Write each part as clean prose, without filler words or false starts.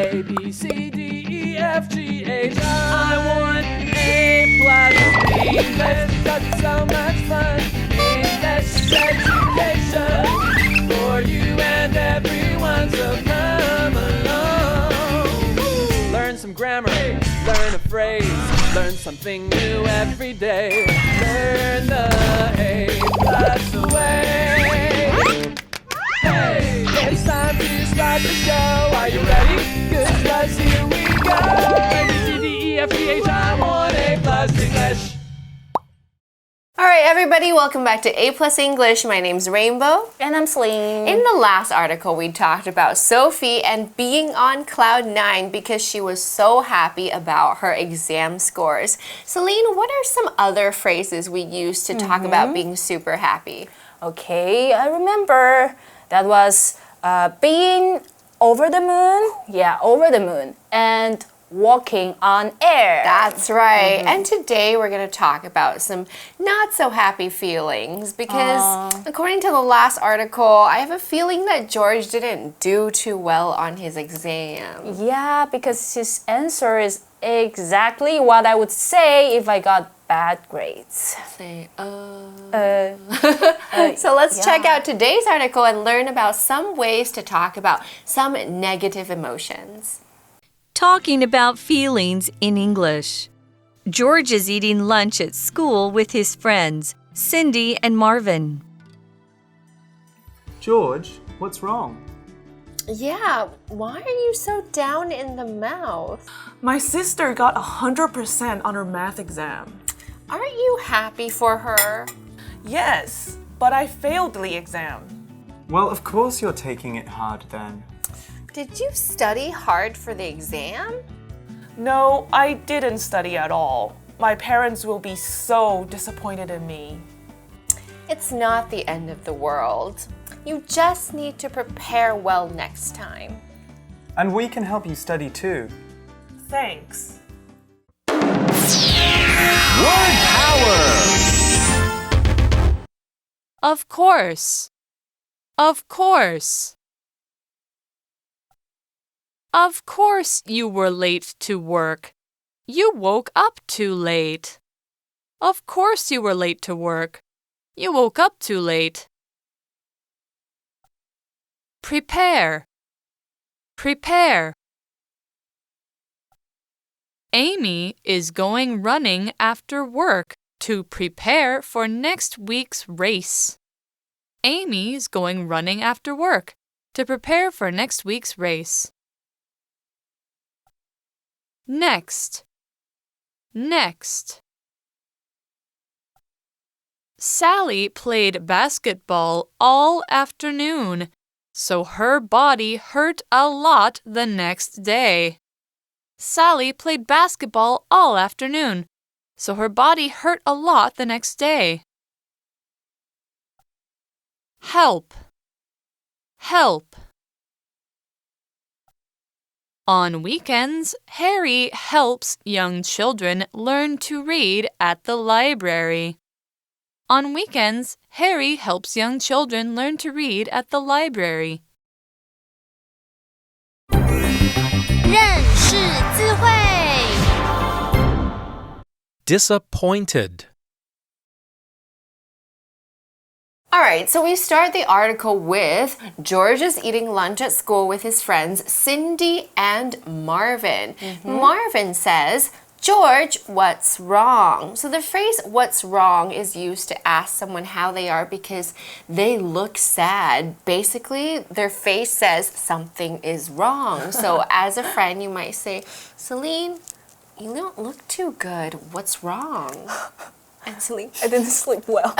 A, B, C, D, E, F, G, H, I want A+. English, that's so much fun. English education for you and everyone, so come along. Learn some grammar, learn a phrase, learn something new every day. Learn the A+ way. Hey, it's time to start the show. Are you ready? Good, 'cause here we go. A, B, C, D, E, F, G, H, I want A+ English. All right, everybody, welcome back to A+ English. My name's Rainbow. And I'm Celine. In the last article, we talked about Sophie and being on cloud 9 because she was so happy about her exam scores. Celine, what are some other phrases we use to talk about being super happy? Okay, I remember that was being over the moon. Yeah, over the moon. And walking on air. That's right. And today we're going to talk about some not so happy feelings because according to the last article, I have a feeling that George didn't do too well on his exam. Yeah, because his answer is exactly what I would say if I got bad grades. Say, So let's check out today's article and learn about some ways to talk about some negative emotions. Talking about feelings in English. George is eating lunch at school with his friends, Cindy and Marvin. George, what's wrong? Yeah, why are you so down in the mouth? My sister got 100% on her math exam. Aren't you happy for her? Yes, but I failed the exam. Well, of course you're taking it hard then. Did you study hard for the exam? No, I didn't study at all. My parents will be so disappointed in me. It's not the end of the world. You just need to prepare well next time. And we can help you study too. Thanks. Word power. Of course. Of course. Of course you were late to work. You woke up too late. Of course you were late to work. You woke up too late. Prepare. Prepare. Amy is going running after work to prepare for next week's race. Amy's going running after work to prepare for next week's race. Next. Next. Sally played basketball all afternoon, so her body hurt a lot the next day. Sally played basketball all afternoon, so her body hurt a lot the next day. Help. Help. On weekends, Harry helps young children learn to read at the library. On weekends, Harry helps young children learn to read at the library. 认识字汇 Disappointed. All right, so we start the article with George is eating lunch at school with his friends Cindy and Marvin. Marvin says, George, what's wrong? So the phrase what's wrong is used to ask someone how they are because they look sad. Basically, their face says something is wrong. So as a friend, you might say, Celine, you don't look too good. What's wrong? And Celine, I didn't sleep well.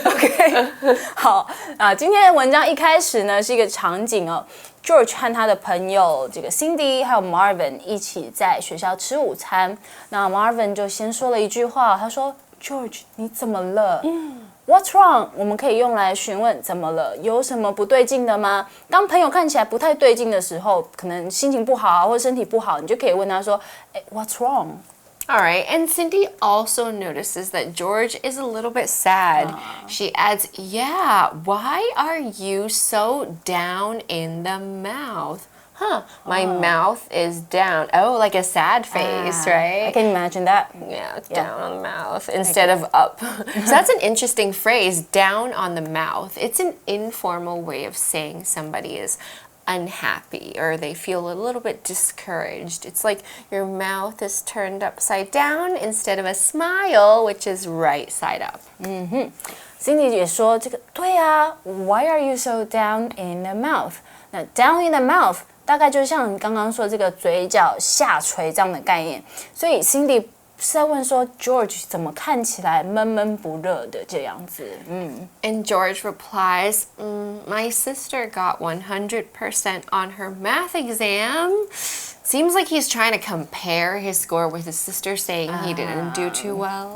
OK， 好啊，今天的文章一开始呢是一个场景哦 ，George 和他的朋友这个 Cindy 还有 Marvin 一起在学校吃午餐。那 Marvin 就先说了一句话，他说 ：“George， 你怎么了？”What's wrong？ 我们可以用来询问怎么了，有什么不对劲的吗？当朋友看起来不太对劲的时候，可能心情不好啊，或身体不好，你就可以问他说：“哎 ，What's wrong？” All right, and Cindy also notices that George is a little bit sad. She adds, yeah, why are you so down in the mouth? My mouth is down. Oh, like a sad face, right? I can imagine that. Yeah, down on the mouth instead of up. So that's an interesting phrase, down on the mouth. It's an informal way of saying somebody is unhappy or they feel a little bit discouraged. It's like your mouth is turned upside down instead of a smile, which is right side up. Cindy 也说这个对啊 ，Why are you so down in the mouth？ 那 down in the mouth 大概就像你刚刚说这个嘴角下垂这样的概念，所以 Cindy 是在问说 George 怎么看起来闷闷不乐的这样子。And George replies, my sister got 100% on her math exam. Seems like he's trying to compare his score with his sister, saying he didn't do too well.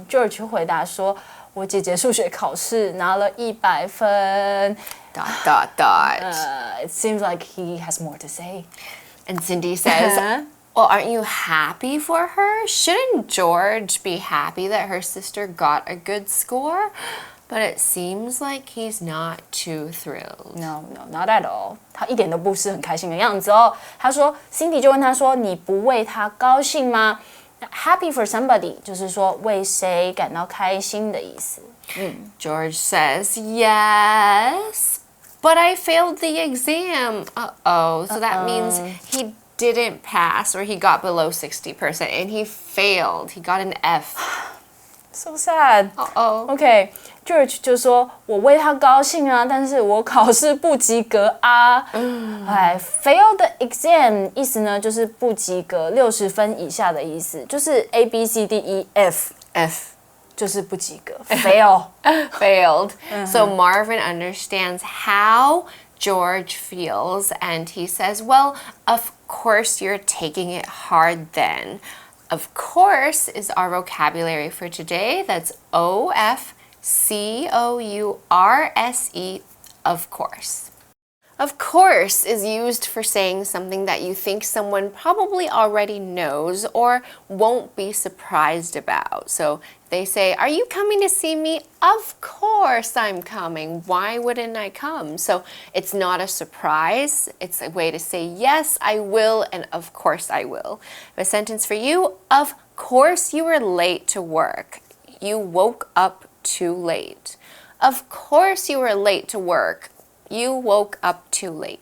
George 回答说，我姐姐数学考试拿了100分。It seems like he has more to say. And Cindy says, well, aren't you happy for her? Shouldn't George be happy that her sister got a good score? But it seems like he's not too thrilled. No, not at all. 他一点都不是很开心的样子哦。他说 ，Cindy 就问他说：“你不为他高兴吗？” Happy for somebody 就是说为谁感到开心的意思。George says, yes, but I failed the exam. Uh-oh. So that means he didn't pass or he got below 60% and he failed. He got an F. So sad. Uh-oh. Okay, George 就说：“我为他高兴啊，但是我考试不及格啊。”fail the exam 意思呢就是不及格，60分以下的意思，就是 A B C D E F 就是不及格failed. So Marvin understands how George feels and he says, well, of course you're taking it hard then. Of course is our vocabulary for today. That's O-F-C-O-U-R-S-E, of course. Of course is used for saying something that you think someone probably already knows or won't be surprised about. So they say, are you coming to see me? Of course I'm coming. Why wouldn't I come? So it's not a surprise. It's a way to say, yes, I will, and of course I will. A sentence for you, of course you were late to work. You woke up too late. Of course you were late to work. You woke up too late.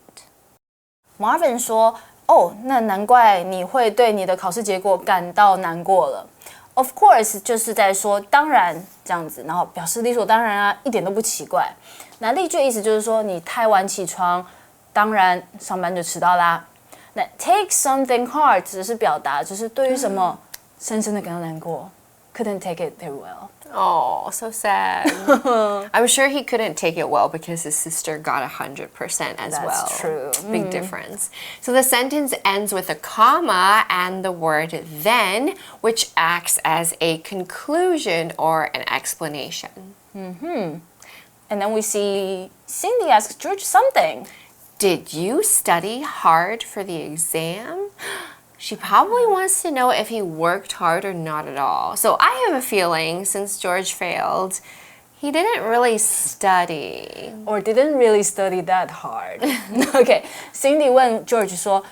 Marvin 说：“哦，那难怪你会对你的考试结果感到难过了。Of course 就是在说当然这样子，然后表示理所当然啊，一点都不奇怪。那例句的意思就是说你太晚起床，当然上班就迟到啦。那 take something hard 只是表达，就是对于什么深深的感到难过。Couldn't take it very well. Oh, so sad. I'm sure he couldn't take it well because his sister got 100% as well. That's true. Big difference. So the sentence ends with a comma and the word then, which acts as a conclusion or an explanation. And then we see Cindy asks George something. Did you study hard for the exam? She probably wants to know if he worked hard or not at all. So I have a feeling since George failed, he didn't really study. Or didn't really study that hard. Okay, Cindy 问 George 说：“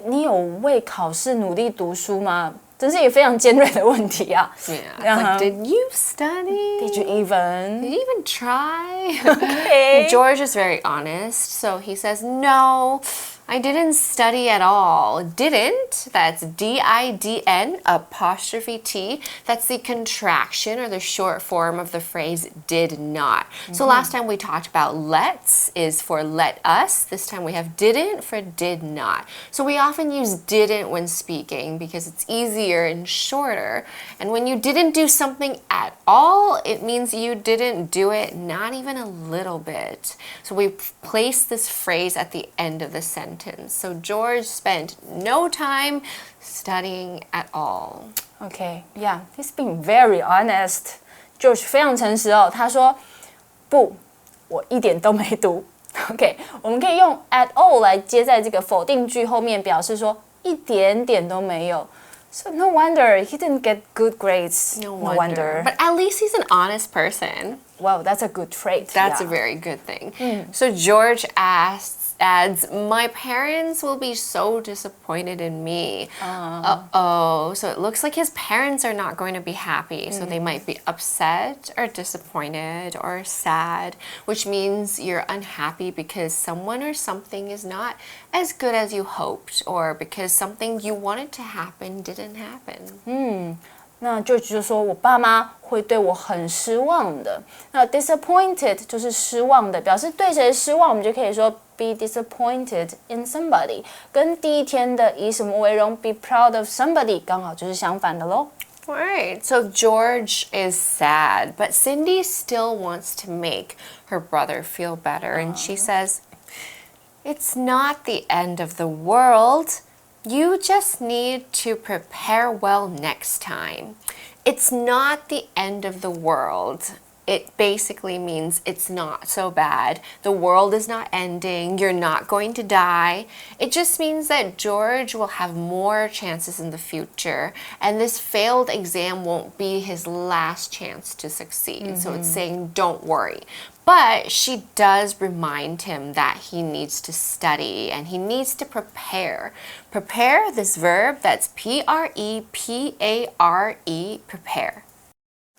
你有为考试努力读书吗？”真是一个非常尖锐的问题啊。Yeah. Like, did you study? Did you even? Did you even try? Okay. George is very honest, so he says, no, I didn't study at all. Didn't, that's D-I-D-N apostrophe T. That's the contraction or the short form of the phrase did not. So last time we talked about let's is for let us. This time we have didn't for did not. So we often use didn't when speaking because it's easier and shorter. And when you didn't do something at all, it means you didn't do it not even a little bit. So we place this phrase at the end of the sentence. So George spent no time studying at all. Okay, yeah, he's being very honest. George 非常诚实哦，他说不，我一点都没读。OK， 我们可以用 at all 来接在这个否定句后面，表示说一点点都没有。So no wonder he didn't get good grades. No wonder. But at least he's an honest person. Wow, that's a good trait. That's a very good thing. So George asks, adds, my parents will be so disappointed in me. Uh-oh. So it looks like his parents are not going to be happy. So they might be upset or disappointed or sad, which means you're unhappy because someone or something is not as good as you hoped or because something you wanted to happen didn't happen. 那George就说我爸妈会对我很失望的。那 disappointed 就是失望的，表示对谁失望，我们就可以说 be disappointed in somebody。跟第一天的以什么为荣 be proud of somebody 刚好就是相反的咯。Alright, so George is sad, but Cindy still wants to make her brother feel better. And she says, it's not the end of the world. You just need to prepare well next time. It's not the end of the world. It basically means it's not so bad. The world is not ending. You're not going to die. It just means that George will have more chances in the future, and this failed exam won't be his last chance to succeed. So it's saying, don't worry. But she does remind him that he needs to study and he needs to prepare. Prepare, this verb, that's P-R-E-P-A-R-E, prepare.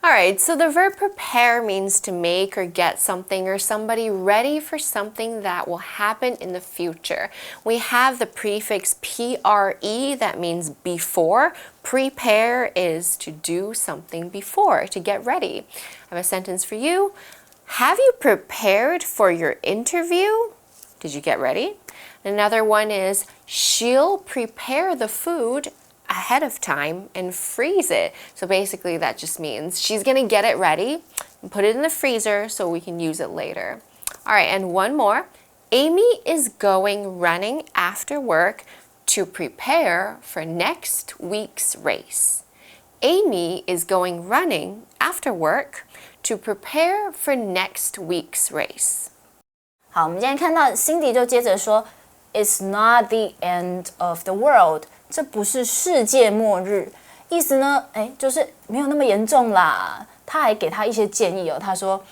Alright, so the verb prepare means to make or get something or somebody ready for something that will happen in the future. We have the prefix pre, that means before. Prepare is to do something before, to get ready. I have a sentence for you. Have you prepared for your interview? Did you get ready? Another one is, she'll prepare the food ahead of time and freeze it. So basically that just means she's going to get it ready and put it in the freezer so we can use it later. All right, and one more. Amy is going running after work to prepare for next week's race. Amy is going running after work to prepare for next week's race. 好，我们今天看到 Cindy 就接着说 It's not the end of the world. 这不是世界末日，意思呢，就是没有那么严重啦。他还给他一些建议哦，他说，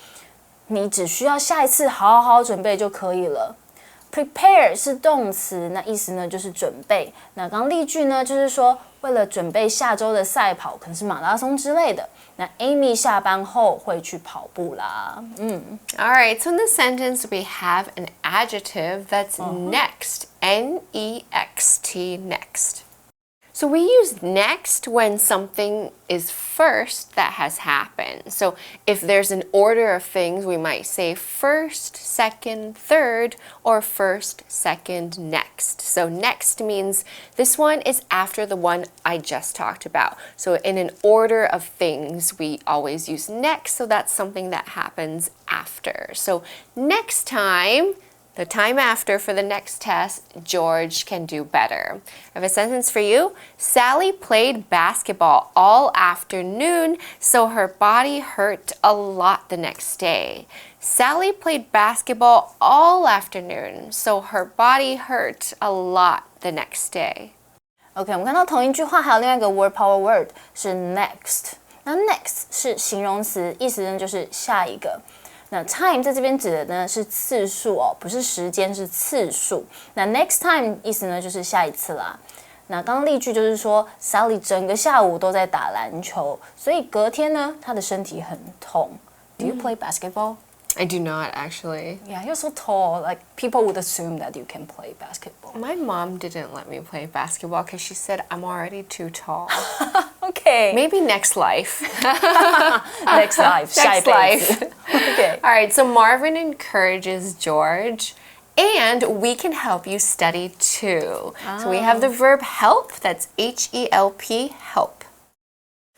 你只需要下一次好好准备就可以了。Prepare 是动词，那意思呢就是准备。那刚例句呢，就是说为了准备下周的赛跑，可能是馬拉松之類的。那 Amy 下班後會去跑步啦。Alright, so in the sentence we have an adjective that's next, N-E-X-T, next. So we use next when something is first that has happened. So if there's an order of things, we might say first, second, third, or first, second, next. So next means this one is after the one I just talked about. So in an order of things, we always use next. So that's something that happens after. So next time, the time after for the next test, George can do better. I have a sentence for you. Sally played basketball all afternoon, so her body hurt a lot the next day. Sally played basketball all afternoon, so her body hurt a lot the next day. OK， 我们看到同一句话还有另外一个 word power word 是 next。那 next 是形容词，意思呢就是下一个。那 time 在这边指的呢是次数哦，不是时间，是次数。那 next time 意思呢就是下一次啦。那刚刚例句就是说 Sally 整个下午都在打篮球，所以隔天呢她的身体很痛。Do you play basketball? I do not, actually. Yeah, you're so tall. Like, people would assume that you can play basketball. My mom didn't let me play basketball because she said I'm already too tall. Okay. Maybe next life. Next life. Next life. Okay. All right, so Marvin encourages George, and we can help you study too. So we have the verb help, that's H-E-L-P, help.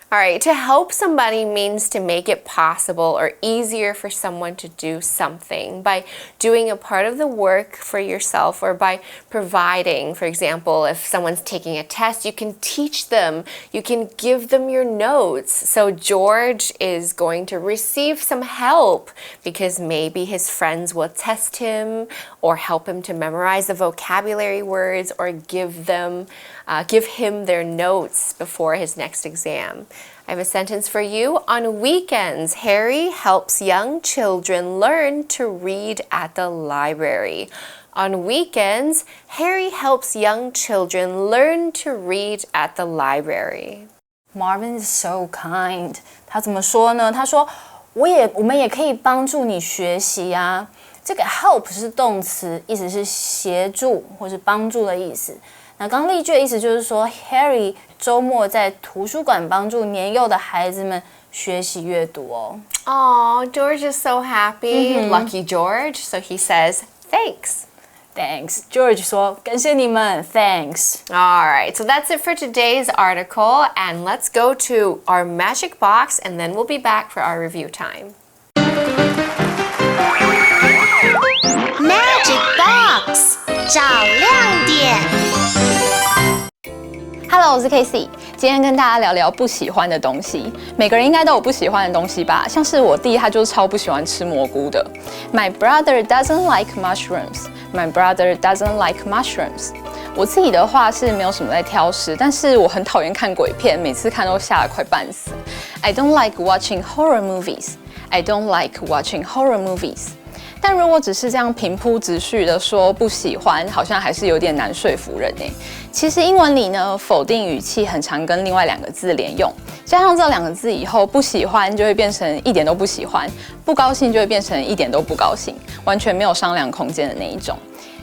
All right, to help somebody means to make it possible or easier for someone to do something by doing a part of the work for yourself or by providing. For example, if someone's taking a test, you can teach them, you can give them your notes. So George is going to receive some help because maybe his friends will test him or help him to memorize the vocabulary words or give him their notes before his next exam. I have a sentence for you. On weekends, Harry helps young children learn to read at the library. On weekends, Harry helps young children learn to read at the library. Marvin is so kind. 他怎么说呢？他说我们也可以帮助你学习啊。这个 help 是动词，意思是协助或是帮助的意思。那刚例句的意思就是说 ，Harry 周末在图书馆帮助年幼的孩子们学习阅读哦。Aw, George is so happy. Lucky George. So he says, thanks. Thanks, George 说感谢你们 ，Thanks. All right, so that's it for today's article, and let's go to our magic box, and then we'll be back for our review time. Magic Box 找亮点。Hello， 我是 Casey， 今天跟大家聊聊不喜欢的东西。每个人应该都有不喜欢的东西吧？像是我弟，他就是超不喜欢吃蘑菇的。My brother doesn't like mushrooms. My brother doesn't like mushrooms. 我自己的话是没有什么在挑食，但是我很讨厌看鬼片，每次看都吓得快半死。I don't like watching horror movies. I don't like watching horror movies. 但如果只是这样平铺直叙的说不喜欢，好像还是有点难说服人耶。其实英文里呢，否定语气很常跟另外两个字连用，加上这两个字以后，不喜欢就会变成一点都不喜欢，不高兴就会变成一点都不高兴，完全没有商量空间的那一种。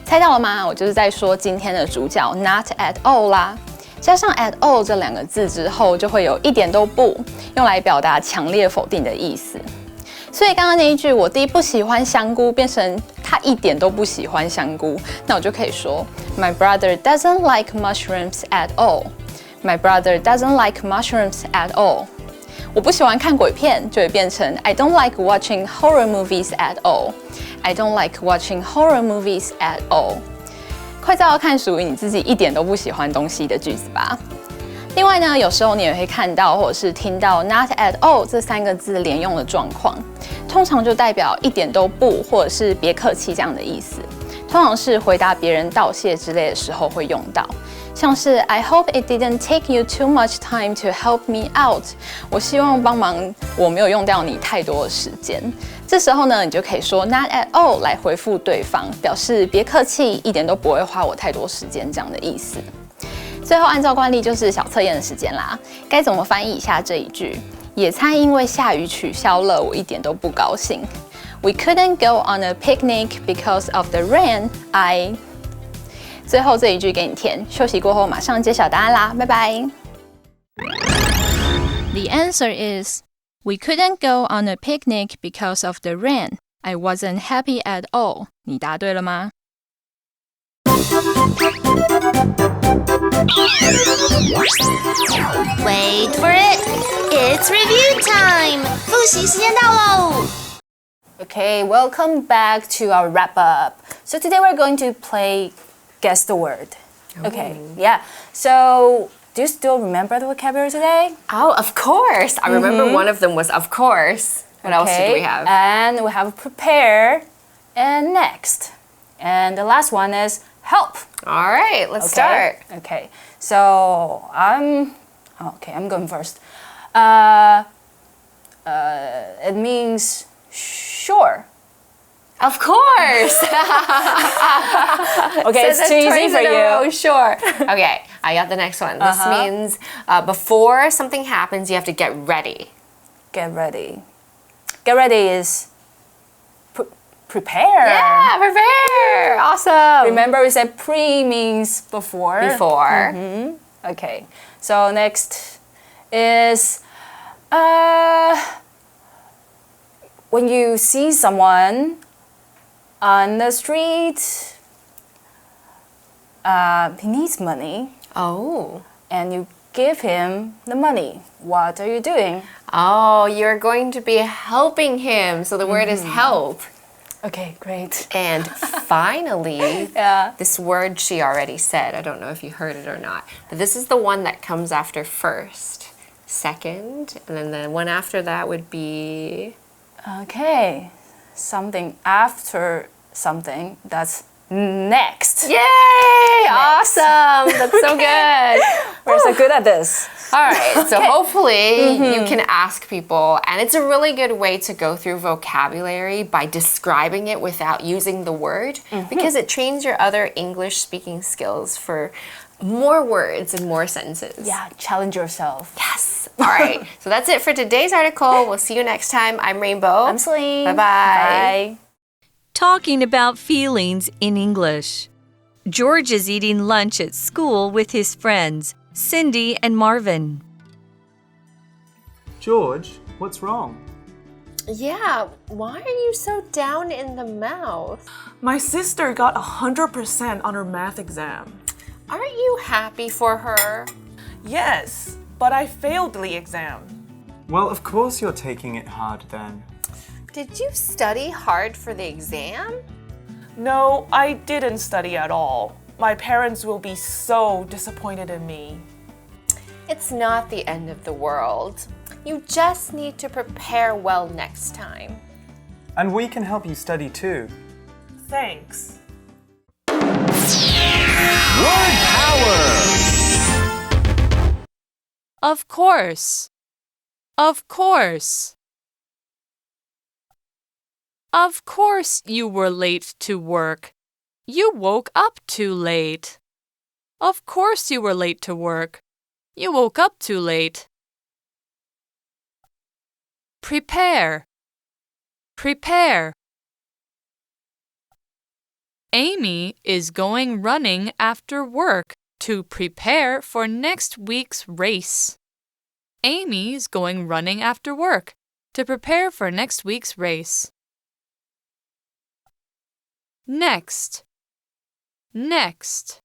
猜到了吗？我就是在说今天的主角 not at all 啦。加上 at all 这两个字之后，就会有一点都不，用来表达强烈否定的意思。所以刚刚那一句我弟不喜欢香菇变成他一点都不喜欢香菇，那我就可以说 My brother doesn't like mushrooms at all. My brother doesn't like mushrooms at all. 我不喜欢看鬼片就会变成 I don't like watching horror movies at all. I don't like watching horror movies at all. 快照要看属于你自己一点都不喜欢东西的句子吧。另外呢，有时候你也会看到或者是听到 not at all 这三个字连用的状况，通常就代表一点都不，或者是别客气这样的意思。通常是回答别人道谢之类的时候会用到，像是 I hope it didn't take you too much time to help me out. 我希望帮忙我没有用掉你太多的时间。这时候呢，你就可以说 not at all 来回复对方，表示别客气，一点都不会花我太多时间这样的意思。最后按照惯例就是小测验的时间啦，该怎么翻译一下这一句？野餐因为下雨取消了，我一点都不高兴。We couldn't go on a picnic because of the rain. 最后这一句给你填，休息过后马上揭晓答案啦，拜拜。The answer is we couldn't go on a picnic because of the rain. I wasn't happy at all. 你答对了吗？Wait for it. It's review time. 复习时间到喽。Okay, welcome back to our wrap up. So today we're going to play Guess the Word. Okay, yeah. So do you still remember the vocabulary today? Oh, of course. I remember one of them was of course. What else did we have? And we have prepare and next. And the last one is help. All right, let's start. Okay, so I'm going first. It means sure. Of course. Okay, it's too easy for you. Sure. Okay, I got the next one. This means before something happens, you have to get ready. Get ready. Get ready is prepare. Yeah, prepare. Awesome. Remember we said pre means before. Before. Okay, so next is when you see someone on the street, he needs money. Oh. And you give him the money. What are you doing? Oh, you're going to be helping him. So the word is help. Okay, great. And finally, this word she already said. I don't know if you heard it or not. But this is the one that comes after first, second, and then the one after that would be... Okay, something after something, that's next. Yay! Awesome! That's so good. We're so good at this. All right, so hopefully you can ask people, and it's a really good way to go through vocabulary by describing it without using the word, because it trains your other English speaking skills for more words and more sentences. Yeah, challenge yourself. Yes. All right, so that's it for today's article. We'll see you next time. I'm Rainbow. I'm Celine. Bye-bye. Bye. Talking about feelings in English. George is eating lunch at school with his friends, Cindy and Marvin. George, what's wrong? Yeah, why are you so down in the mouth? My sister got 100% on her math exam. Aren't you happy for her? Yes, but I failed the exam. Well, of course you're taking it hard then. Did you study hard for the exam? No, I didn't study at all. My parents will be so disappointed in me. It's not the end of the world. You just need to prepare well next time. And we can help you study too. Thanks. Word power! Of course. Of course. Of course you were late to work. You woke up too late. Of course you were late to work. You woke up too late. Prepare. Prepare. Amy is going running after work to prepare for next week's race. Amy's going running after work to prepare for next week's race. Next. Next.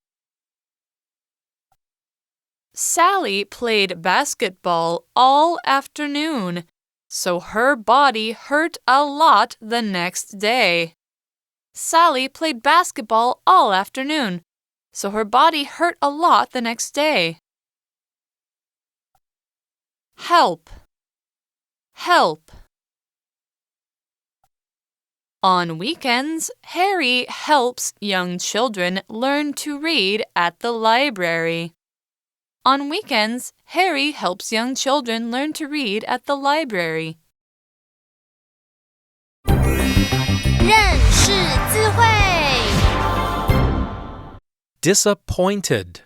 Sally played basketball all afternoon, so her body hurt a lot the next day. Sally played basketball all afternoon, so her body hurt a lot the next day. Help. Help. On weekends, Harry helps young children learn to read at the library. On weekends, Harry helps young children learn to read at the library. 认识字汇。 Disappointed.